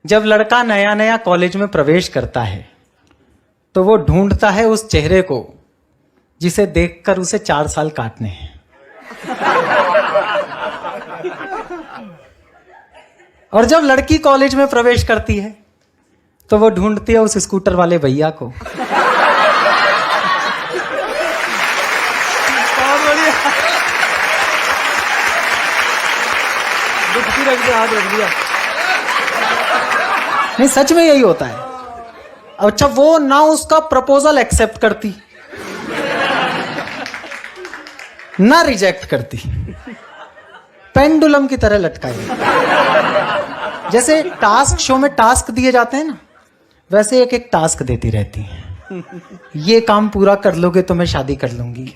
जब लड़का नया नया कॉलेज में प्रवेश करता है तो वो ढूंढता है उस चेहरे को जिसे देखकर उसे 4 साल काटने हैं। और जब लड़की कॉलेज में प्रवेश करती है तो वो ढूंढती है उस स्कूटर वाले भैया को हाथ रख दिया। नहीं, सच में यही होता है। अच्छा, वो ना उसका प्रपोजल एक्सेप्ट करती ना रिजेक्ट करती, पेंडुलम की तरह लटकाई। जैसे टास्क शो में टास्क दिए जाते हैं ना, वैसे एक एक टास्क देती रहती है। ये काम पूरा कर लोगे तो मैं शादी कर लूंगी,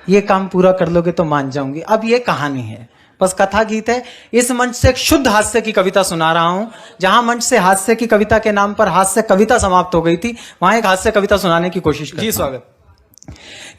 ये काम पूरा कर लोगे तो मान जाऊंगी। अब ये कहानी है, बस कथा गीत है। इस मंच से एक शुद्ध हास्य की कविता सुना रहा हूं। जहां मंच से हास्य की कविता के नाम पर हास्य कविता समाप्त हो गई थी, वहां एक हास्य कविता सुनाने की कोशिश करता हूं। जी स्वागत।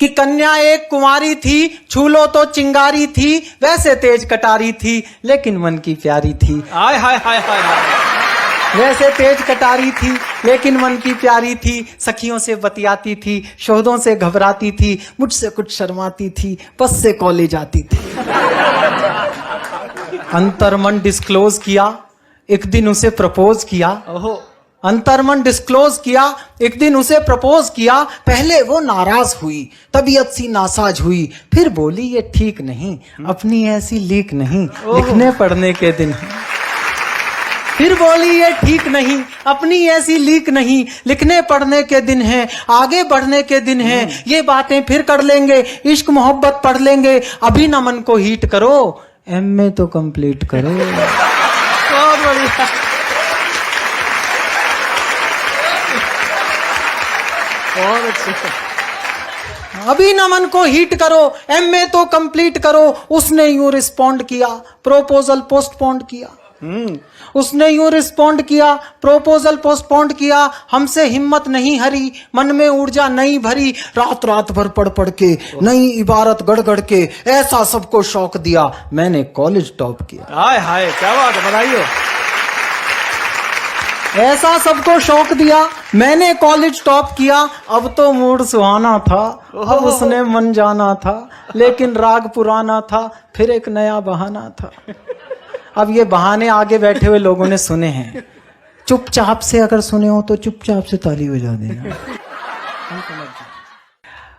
कि कन्या एक कुंवारी थी, छू लो तो चिंगारी थी, वैसे तेज कटारी थी लेकिन मन की प्यारी थी। हाय हाय हाय हाय हाय। वैसे तेज कटारी थी लेकिन मन की प्यारी थी, सखियों से बतियाती थी, शोधों से घबराती थी, मुझसे कुछ शर्माती थी, बस से कॉलेज आती थी। अंतर्मन डिस्क्लोज किया, एक दिन उसे प्रपोज किया। ओहो। अंतर्मन डिस्क्लोज किया, एक दिन उसे प्रपोज किया। पहले वो नाराज हुई, तबीयत सी नासाज हुई, फिर बोली ये ठीक नहीं, अपनी ऐसी लीक नहीं, लिखने पढ़ने के दिन। फिर बोली ये ठीक नहीं, अपनी ऐसी लीक नहीं, लिखने पढ़ने के दिन हैं, आगे बढ़ने के दिन हैं, ये बातें फिर कर लेंगे, इश्क मोहब्बत पढ़ लेंगे, अभी न मन को हीट करो, एमए तो कंप्लीट करो। बहुत बढ़िया। बहुत अच्छा। अभी न मन को हीट करो, एमए तो कंप्लीट करो। उसने यूं रिस्पॉन्ड किया, प्रोपोजल पोस्टपोन्ड किया। उसने यूं रिस्पॉन्ड किया, प्रोपोजल पोस्टपोन्ड किया। हमसे हिम्मत नहीं हरी, मन में ऊर्जा नहीं भरी, रात रात भर पढ़ पढ़ के, नई इबारत गढ़ गढ़ के, ऐसा सबको शौक दिया, मैंने कॉलेज टॉप किया। हाय हाय, क्या बात है, बधाई हो। ऐसा सबको शौक दिया, मैंने कॉलेज टॉप किया। अब तो मूड सुहाना था, अब उसने मन जाना था, लेकिन राग पुराना था, फिर एक नया बहाना था। अब ये बहाने आगे बैठे हुए लोगों ने सुने हैं, चुपचाप से अगर सुने हो तो चुपचाप से ताली बजा देना।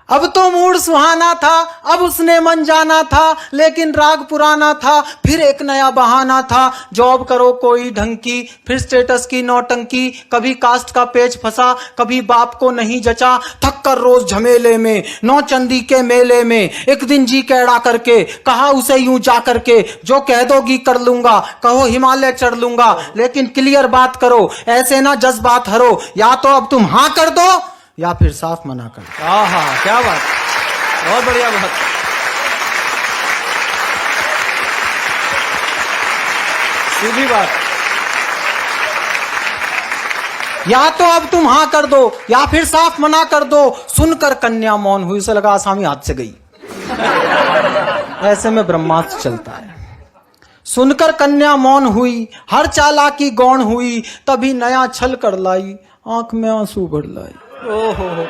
अब तो मूड सुहाना था, अब उसने मन जाना था, लेकिन राग पुराना था, फिर एक नया बहाना था। जॉब करो कोई ढंग की, फिर स्टेटस की नौटंकी, कभी कास्ट का पेच फंसा, कभी बाप को नहीं जचा, थक कर रोज झमेले में, नौचंदी के मेले में, एक दिन जी कैड़ा करके कहा उसे यूं जा करके, जो कह दोगी कर लूंगा, कहो हिमालय चढ़ लूंगा, लेकिन क्लियर बात करो, ऐसे ना जज्बात हरो, या तो अब तुम हाँ कर दो या फिर साफ मना कर दो। आहा, क्या बात, बहुत बढ़िया बात। सीधी बात। या तो अब तुम हाँ कर दो या फिर साफ मना कर दो। सुनकर कन्या मौन हुई, उसे लगा आसामी हाथ से गई। ऐसे में ब्रह्मास्त्र चलता है। सुनकर कन्या मौन हुई, हर चालाकी गौण हुई, तभी नया छल कर लाई, आंख में आंसू भर लाई। ओहो।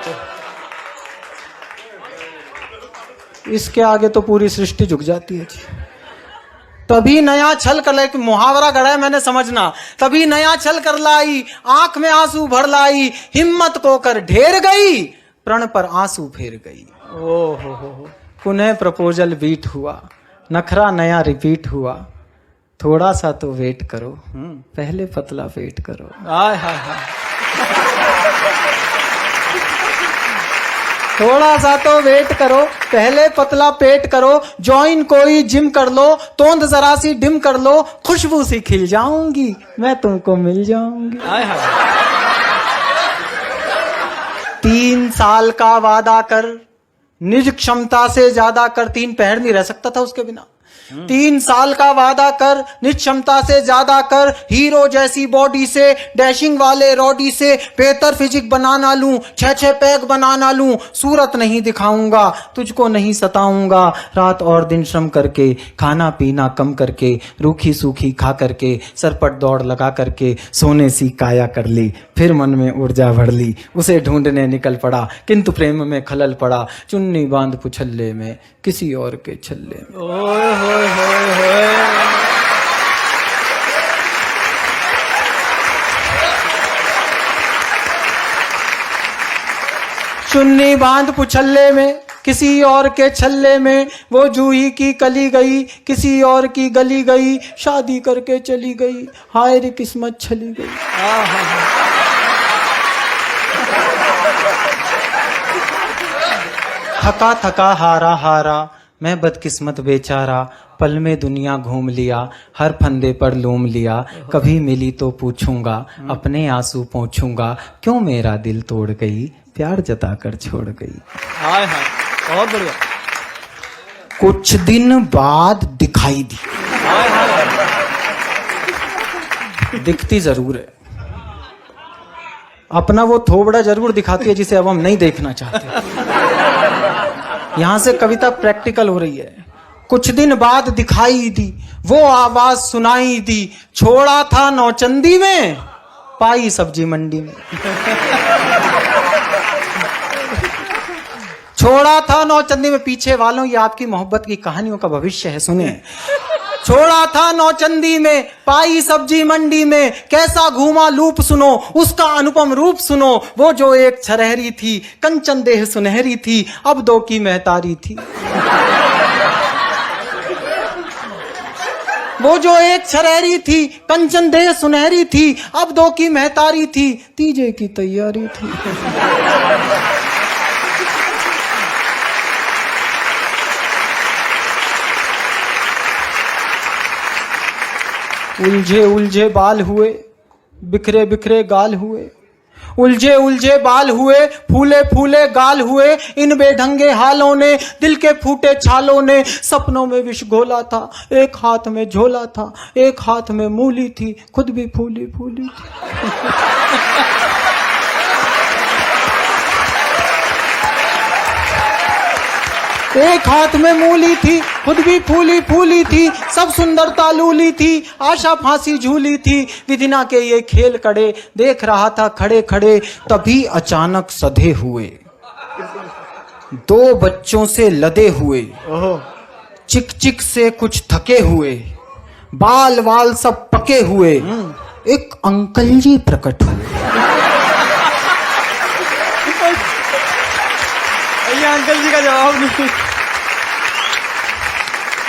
इसके आगे तो पूरी सृष्टि झुक जाती है जी। तभी नया छल कर लाई, मुहावरा गढ़ा है मैंने, समझना। तभी नया छल कर लाई, आंख में आंसू भर लाई, हिम्मत को कर ढेर गई, प्रण पर आंसू फेर गई। ओहो। पुनः प्रपोजल बीट हुआ, नखरा नया रिपीट हुआ, थोड़ा सा तो वेट करो, पहले पतला पेट करो। हाय हाय हाय। थोड़ा सा तो वेट करो, पहले पतला पेट करो, ज्वाइन कोई जिम कर लो, तोंद जरा सी डिम कर लो, खुशबू सी खिल जाऊंगी, मैं तुमको मिल जाऊंगी। हाय हाय। 3 साल का वादा कर, निज क्षमता से ज्यादा कर। 3 पहर नहीं रह सकता था उसके बिना। 3 साल का वादा कर, निक्षमता से ज्यादा कर, हीरो जैसी बॉडी से, डैशिंग वाले रॉडी से, बेहतर फिजिक बनाना लूं, 6 पैक बनाना लूं, सूरत नहीं दिखाऊंगा, तुझको नहीं सताऊंगा, रात और दिन श्रम करके, खाना पीना कम करके, रूखी सूखी खा करके, सरपट दौड़ लगा करके, सोने सी काया कर ली, फिर मन में ऊर्जा भर ली, उसे ढूंढने निकल पड़ा, किंतु प्रेम में खलल पड़ा, चुन्नी बांध पुछल्ले में, किसी और के छल्ले में। ओए होए होए होए। चुन्नी बांध पुछल्ले में, किसी और के छल्ले में, वो जूही की कली गई, किसी और की गली गई, शादी करके चली गई, हाय रे किस्मत छली गई। थका थका हारा हारा, मैं बदकिस्मत बेचारा, पल में दुनिया घूम लिया, हर फंदे पर लूम लिया, कभी मिली तो पूछूंगा, अपने आंसू पोंछूंगा, क्यों मेरा दिल तोड़ गई, प्यार जता कर छोड़ गई। हाय हाय, बहुत बढ़िया। कुछ दिन बाद दिखाई दी। हाय हाय। दिखती जरूर है, अपना वो थोबड़ा जरूर दिखाती है जिसे अब हम नहीं देखना चाहते। यहां से कविता प्रैक्टिकल हो रही है। कुछ दिन बाद दिखाई दी, वो आवाज सुनाई दी, छोड़ा था नौचंदी में, पाई सब्जी मंडी में। छोड़ा था नौचंदी में, पीछे वालों ये आपकी मोहब्बत की कहानियों का भविष्य है, सुने। छोड़ा था नौचंदी में, पाई सब्जी मंडी में, कैसा घूमा लूप सुनो, उसका अनुपम रूप सुनो, वो जो एक छरहरी थी, कंचन देह सुनहरी थी, अब 2 की महतारी थी। वो जो एक छरहरी थी, कंचन देह सुनहरी थी, अब 2 की महतारी थी, तीजे की तैयारी थी। उलझे उलझे बाल हुए, बिखरे बिखरे गाल हुए, उलझे उलझे बाल हुए, फूले फूले गाल हुए, इन बेढंगे हालों ने, दिल के फूटे छालों ने, सपनों में विष घोला था, एक हाथ में झोला था, एक हाथ में मूली थी, खुद भी फूली फूली थी। एक हाथ में मूली थी, खुद भी फूली फूली थी, सब सुंदरता लूली थी, आशा फांसी झूली थी, विधिना के ये खेल कड़े, देख रहा था खड़े खड़े, तभी अचानक सधे हुए, 2 बच्चों से लदे हुए, चिक चिक से कुछ थके हुए, बाल वाल सब पके हुए, एक अंकल जी प्रकट हुए। ये अंकल जी का जवाब नहीं।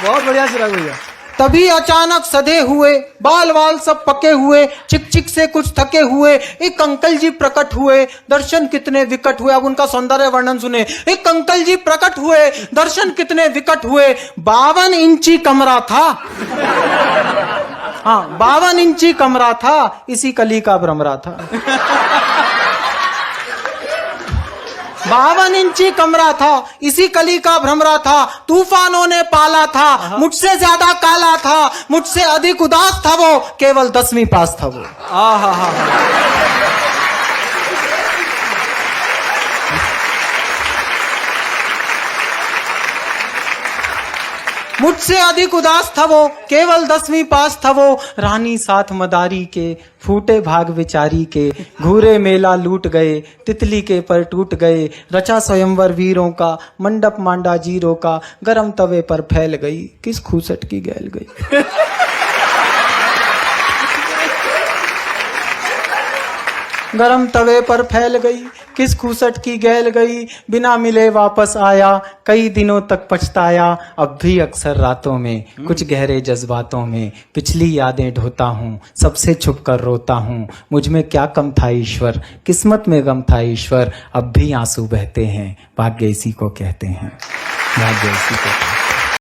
बहुत बढ़िया चिराग भैया। तभी अचानक सधे हुए, बाल वाल सब पके हुए, चिक चिक से कुछ थके हुए, एक अंकल जी प्रकट हुए, दर्शन कितने विकट हुए। अब उनका सौंदर्य वर्णन सुने। एक अंकल जी प्रकट हुए, दर्शन कितने विकट हुए, 52 इंची कमरा था। हाँ, 52 इंची कमरा था, इसी कली का भ्रमरा था। 52 इंची कमरा था, इसी कली का भ्रमरा था, तूफानों ने पाला था, मुझसे ज्यादा काला था, मुझसे अधिक उदास था वो, केवल 10वीं पास था वो। मुझसे अधिक उदास था वो, केवल 10वीं पास था वो, रानी साथ मदारी के, फूटे भाग विचारी के, घूरे मेला लूट गए, तितली के पर टूट गए, रचा स्वयंवर वीरों का, मंडप मांडा जीरों का, गरम तवे पर फैल गई, किस खूसट की गैल गई। गरम तवे पर फैल गई, किस खूसट की गैल गई, बिना मिले वापस आया, कई दिनों तक पछताया, अब भी अक्सर रातों में, कुछ गहरे जज्बातों में, पिछली यादें ढोता हूँ, सबसे छुप कर रोता हूँ, मुझ में क्या कम था ईश्वर, किस्मत में गम था ईश्वर, अब भी आंसू बहते हैं, भाग्य इसी को कहते हैं, भाग्य इसी को कहते हैं।